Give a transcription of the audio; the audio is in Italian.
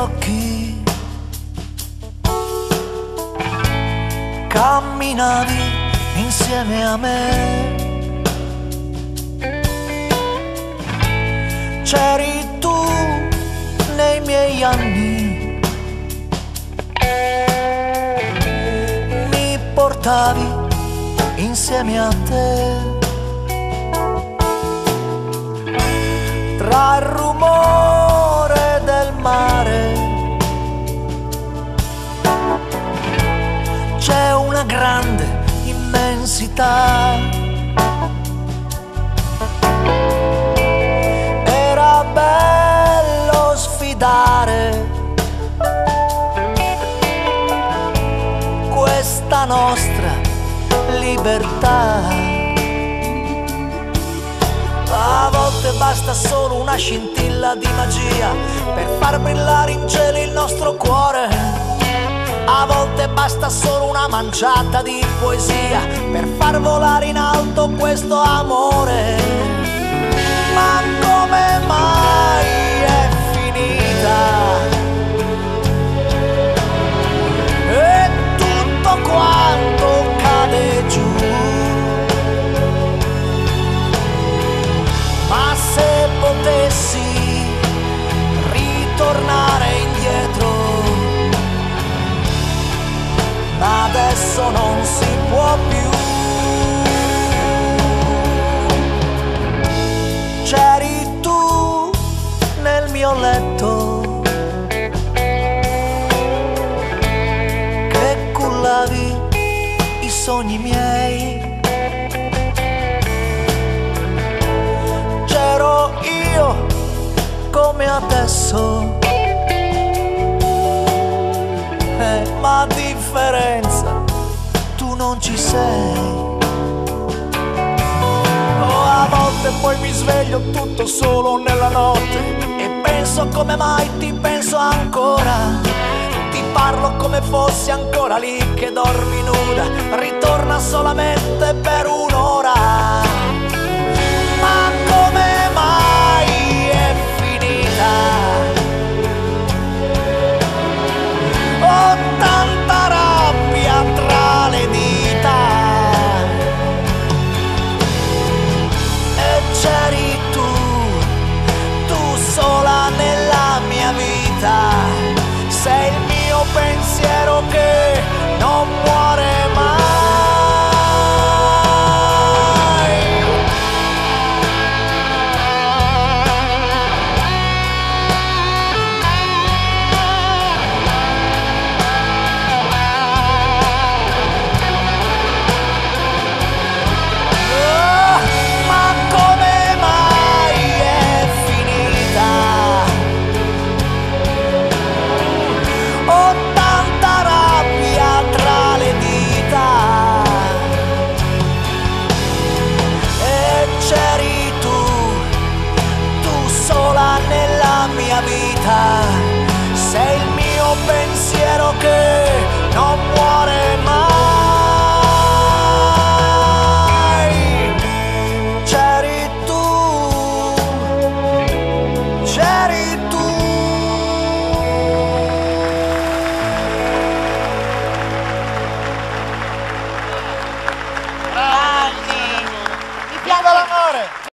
occhi, camminavi insieme a me, c'eri tu nei miei anni, mi portavi insieme a te. Tra il rumore del mare c'è una grande immensità. Era bello sfidare questa nostra libertà. A volte basta solo una scintilla di magia per far brillare in cielo il nostro cuore. A volte basta solo una manciata di poesia per far volare in alto questo amore. Ma come mai è finita? E tutto quanto cade giù. Ma se potessi ritornare indietro, ma adesso non si può più. C'eri tu nel mio letto, che cullavi i sogni miei. Come adesso, ma a differenza tu non ci sei. Oh, a volte poi mi sveglio tutto solo nella notte e penso come mai ti penso ancora. Ti parlo come fossi ancora lì che dormi nuda, ritorna solamente per un'ora. Ma come mai è finita? Ho tanta rabbia tra le dita. E c'eri tu sola nella mia vita. Sei il mio pensiero che non muore mai. Vita, sei il mio pensiero che non muore mai. C'eri tu, c'eri tu. Grandi! Mi piace Viva l'amore!